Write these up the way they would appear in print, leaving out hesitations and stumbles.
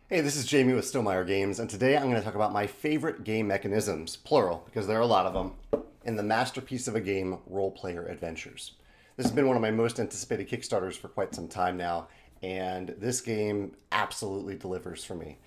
Hey, this is Jamey with Stonemeyer Games, and today I'm going to talk about my favorite game mechanisms, plural, because there are a lot of them, in the masterpiece of a game, Role Player Adventures. This has been one of my most anticipated Kickstarters for quite some time now, and this game absolutely delivers for me.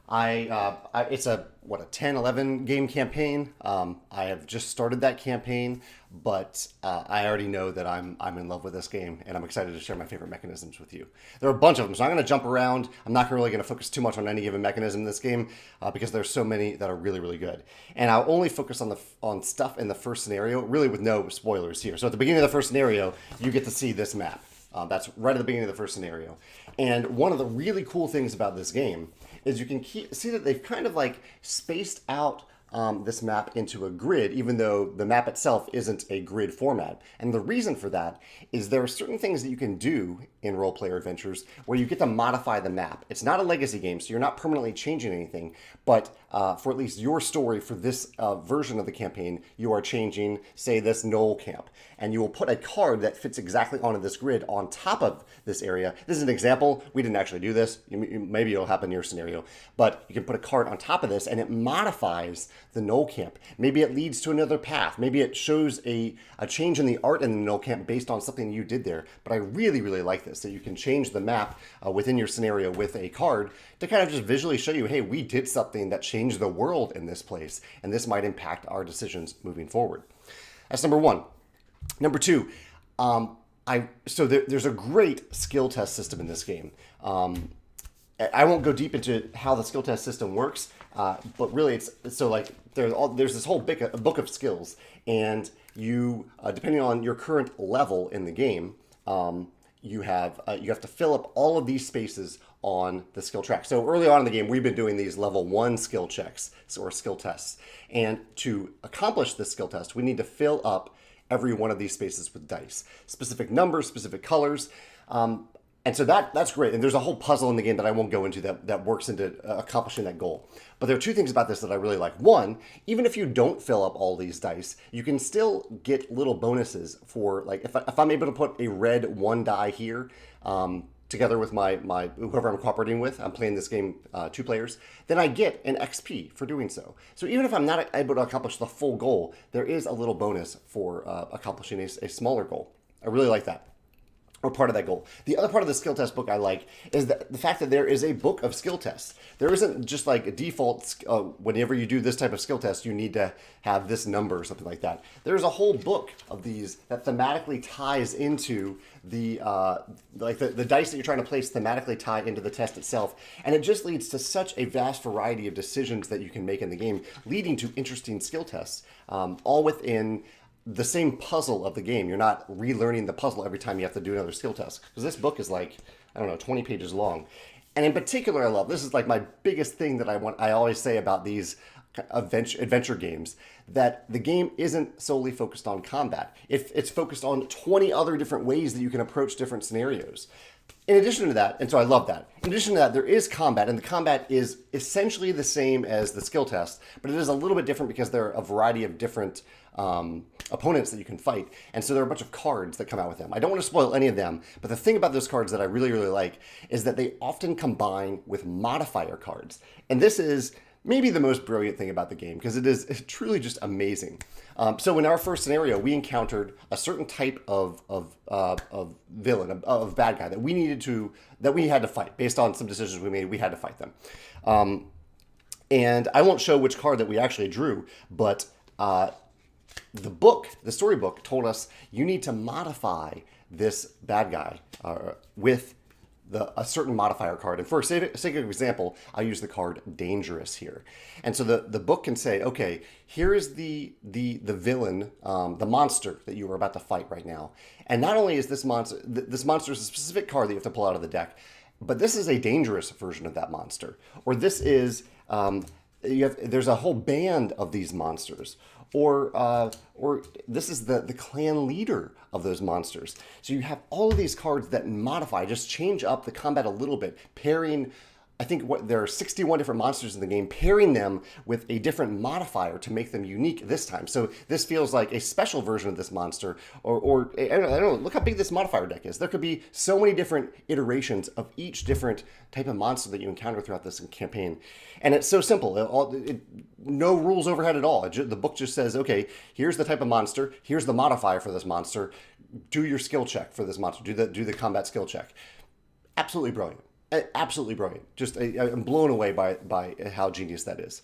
It's a 10, 11 game campaign. I have just started that campaign, but I already know that I'm in love with this game, and I'm excited to share my favorite mechanisms with you. There are a bunch of them, so I'm going to jump around. I'm not really going to focus too much on any given mechanism in this game because there's so many that are really, really good. And I'll only focus on stuff in the first scenario, really with no spoilers here. So at the beginning of the first scenario, you get to see this map. That's right at the beginning of the first scenario. And one of the really cool things about this game is you can see that they've kind of like spaced out this map into a grid, even though the map itself isn't a grid format. And the reason for that is there are certain things that you can do in Role Player Adventures where you get to modify the map. It's not a legacy game, so you're not permanently changing anything, but for at least your story for this version of the campaign, you are changing, say, this Knoll camp. And you will put a card that fits exactly onto this grid on top of this area. This is an example. We didn't actually do this. Maybe it'll happen in your scenario. But you can put a card on top of this, and it modifies the Knoll camp. Maybe it leads to another path. Maybe it shows a change in the art in the Knoll camp based on something you did there. But I really, really like this, that you can change the map within your scenario with a card to kind of just visually show you, hey, we did something that changed the world in this place, and this might impact our decisions moving forward. That's number one. Number two, there's a great skill test system in this game. I won't go deep into how the skill test system works, but really it's so like there's this whole book of skills, and you depending on your current level in the game, you have to fill up all of these spaces on the skill track. So early on in the game, we've been doing these level 1 skill checks or skill tests, and to accomplish this skill test, we need to fill up every one of these spaces with dice, specific numbers, specific colors. And so that's great. And there's a whole puzzle in the game that I won't go into that works into accomplishing that goal. But there are two things about this that I really like. One, even if you don't fill up all these dice, you can still get little bonuses for, like, if I'm able to put a red 1 die here, together with my whoever I'm cooperating with, I'm playing this game 2 players, then I get an XP for doing so. So even if I'm not able to accomplish the full goal, there is a little bonus for accomplishing a smaller goal. I really like that. Or part of that goal. The other part of the skill test book I like is the fact that there is a book of skill tests. There isn't just like a default, whenever you do this type of skill test, you need to have this number or something like that. There's a whole book of these that thematically ties into the dice that you're trying to place thematically tie into the test itself. And it just leads to such a vast variety of decisions that you can make in the game, leading to interesting skill tests, all within the same puzzle of the game. You're not relearning the puzzle every time you have to do another skill test. Because this book is like, I don't know, 20 pages long. And in particular, I love, this is like my biggest thing that I always say about these adventure games, that the game isn't solely focused on combat. It's focused on 20 other different ways that you can approach different scenarios. In addition to that, and so I love that, in addition to that, there is combat, and the combat is essentially the same as the skill test, but it is a little bit different because there are a variety of different opponents that you can fight, and so there are a bunch of cards that come out with them. I don't want to spoil any of them, but the thing about those cards that I really, really like is that they often combine with modifier cards, and this is maybe the most brilliant thing about the game, because it is truly just amazing. So in our first scenario, we encountered a certain type of villain, of bad guy that we had to fight based on some decisions we made. We had to fight them, and I won't show which card that we actually drew, but the storybook told us you need to modify this bad guy with a certain modifier card. And for sake of example, I'll use the card Dangerous here. And so the book can say, okay, here is the villain, the monster that you are about to fight right now. And not only is this monster is a specific card that you have to pull out of the deck, but this is a dangerous version of that monster. Or this is, there's a whole band of these monsters. Or this is the clan leader of those monsters. So you have all of these cards that modify, just change up the combat a little bit, pairing I think there are 61 different monsters in the game, pairing them with a different modifier to make them unique this time. So this feels like a special version of this monster, or I don't know, look how big this modifier deck is. There could be so many different iterations of each different type of monster that you encounter throughout this campaign. And it's so simple. No rules overhead at all. The book just says, okay, here's the type of monster, here's the modifier for this monster, do your skill check for this monster, do the combat skill check. Absolutely brilliant. Absolutely brilliant. Just I'm blown away by how genius that is.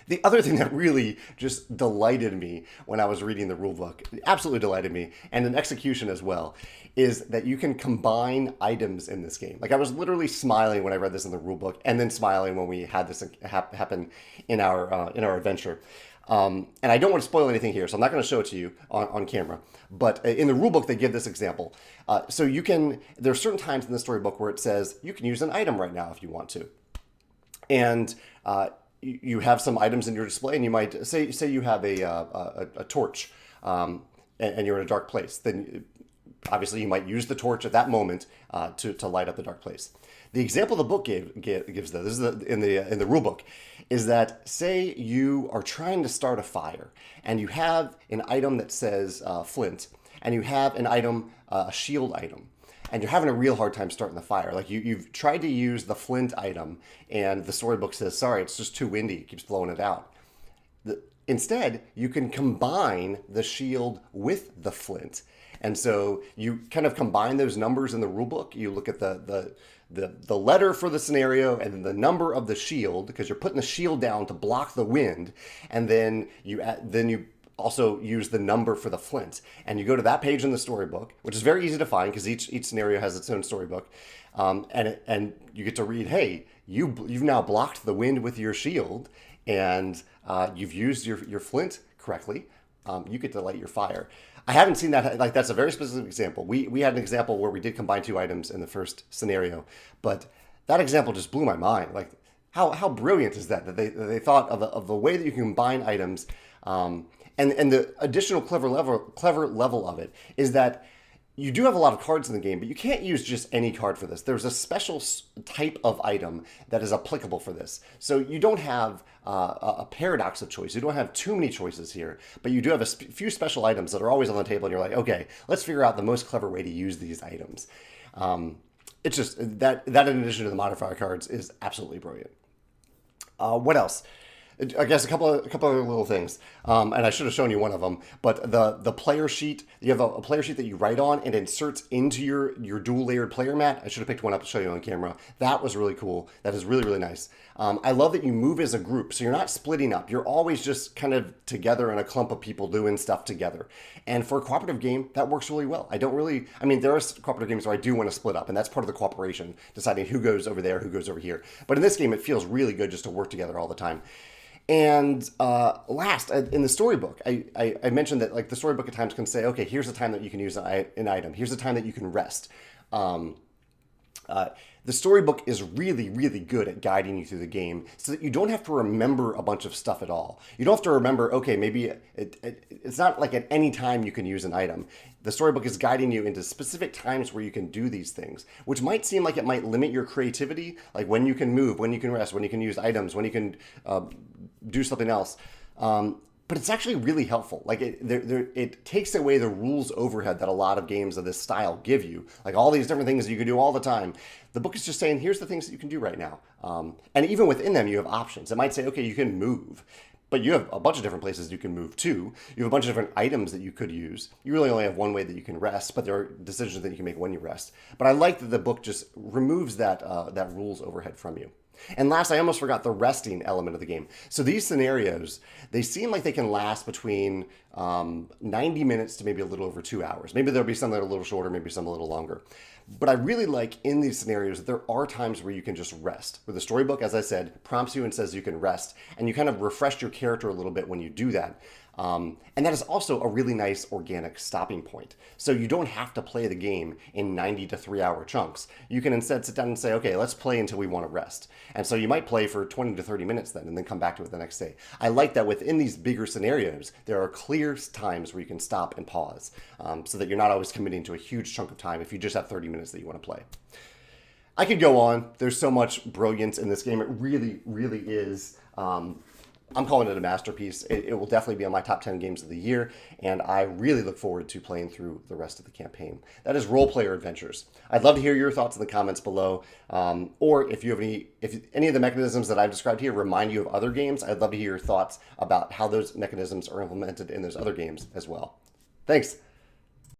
The other thing that really just delighted me when I was reading the rulebook, absolutely delighted me, and in execution as well, is that you can combine items in this game. Like, I was literally smiling when I read this in the rulebook, and then smiling when we had this happen in our adventure. And I don't want to spoil anything here, so I'm not going to show it to you on camera. But in the rulebook, they give this example. So there are certain times in the storybook where it says you can use an item right now if you want to. And you have some items in your display, and you might say you have a torch, and you're in a dark place. Then obviously you might use the torch at that moment to light up the dark place. The example the book gives, though, this is in the rule book, is that say you are trying to start a fire and you have an item that says flint, and you have an item, a shield item, and you're having a real hard time starting the fire. Like you've tried to use the flint item, and the storybook says, sorry, it's just too windy, it keeps blowing it out. Instead, you can combine the shield with the flint. And so you kind of combine those numbers in the rulebook. You look at the letter for the scenario and then the number of the shield, because you're putting the shield down to block the wind, and then you also use the number for the flint. And you go to that page in the storybook, which is very easy to find because each scenario has its own storybook, and you get to read, hey, you've now blocked the wind with your shield, and you've used your flint correctly. You get to light your fire. I haven't seen that. Like, that's a very specific example. We had an example where we did combine two items in the first scenario, but that example just blew my mind. Like, how brilliant is that they thought of the way that you can combine items, and the additional clever level of it is that you do have a lot of cards in the game, but you can't use just any card for this. There's a special type of item that is applicable for this. So you don't have a paradox of choice. You don't have too many choices here, but you do have a few special items that are always on the table, and you're like, okay, let's figure out the most clever way to use these items. It's just that in addition to the modifier cards is absolutely brilliant. What else? I guess a couple of other little things, and I should have shown you one of them. But the player sheet, you have a player sheet that you write on and inserts into your dual layered player mat. I should have picked one up to show you on camera. That was really cool. That is really, really nice. I love that you move as a group, so you're not splitting up. You're always just kind of together in a clump of people doing stuff together. And for a cooperative game, that works really well. There are cooperative games where I do want to split up, and that's part of the cooperation, deciding who goes over there, who goes over here. But in this game, it feels really good just to work together all the time. And last, in the storybook, I mentioned that, like, the storybook at times can say, okay, here's the time that you can use an item. Here's the time that you can rest. The storybook is really, really good at guiding you through the game so that you don't have to remember a bunch of stuff at all. You don't have to remember, okay, maybe it's not like at any time you can use an item. The storybook is guiding you into specific times where you can do these things, which might seem like it might limit your creativity, like when you can move, when you can rest, when you can use items, when you can do something else. But it's actually really helpful. Like, it takes away the rules overhead that a lot of games of this style give you. Like, all these different things you can do all the time. The book is just saying, here's the things that you can do right now. And even within them, you have options. It might say, okay, you can move, but you have a bunch of different places you can move to. You have a bunch of different items that you could use. You really only have one way that you can rest, but there are decisions that you can make when you rest. But I like that the book just removes that rules overhead from you. And last, I almost forgot the resting element of the game. So these scenarios, they seem like they can last between 90 minutes to maybe a little over 2 hours. Maybe there'll be some that are a little shorter, maybe some a little longer. But I really like in these scenarios that there are times where you can just rest. Where the storybook, as I said, prompts you and says you can rest. And you kind of refresh your character a little bit when you do that. And that is also a really nice organic stopping point. So you don't have to play the game in 90 to 3 hour chunks. You can instead sit down and say, okay, let's play until we want to rest. And so you might play for 20 to 30 minutes then, and then come back to it the next day. I like that within these bigger scenarios, there are clear times where you can stop and pause, so that you're not always committing to a huge chunk of time if you just have 30 minutes that you want to play. I could go on. There's so much brilliance in this game. It really, really is. I'm calling it a masterpiece. It will definitely be on my top 10 games of the year, and I really look forward to playing through the rest of the campaign. That is Role Player Adventures. I'd love to hear your thoughts in the comments below, or if you have if any of the mechanisms that I've described here remind you of other games, I'd love to hear your thoughts about how those mechanisms are implemented in those other games as well. Thanks.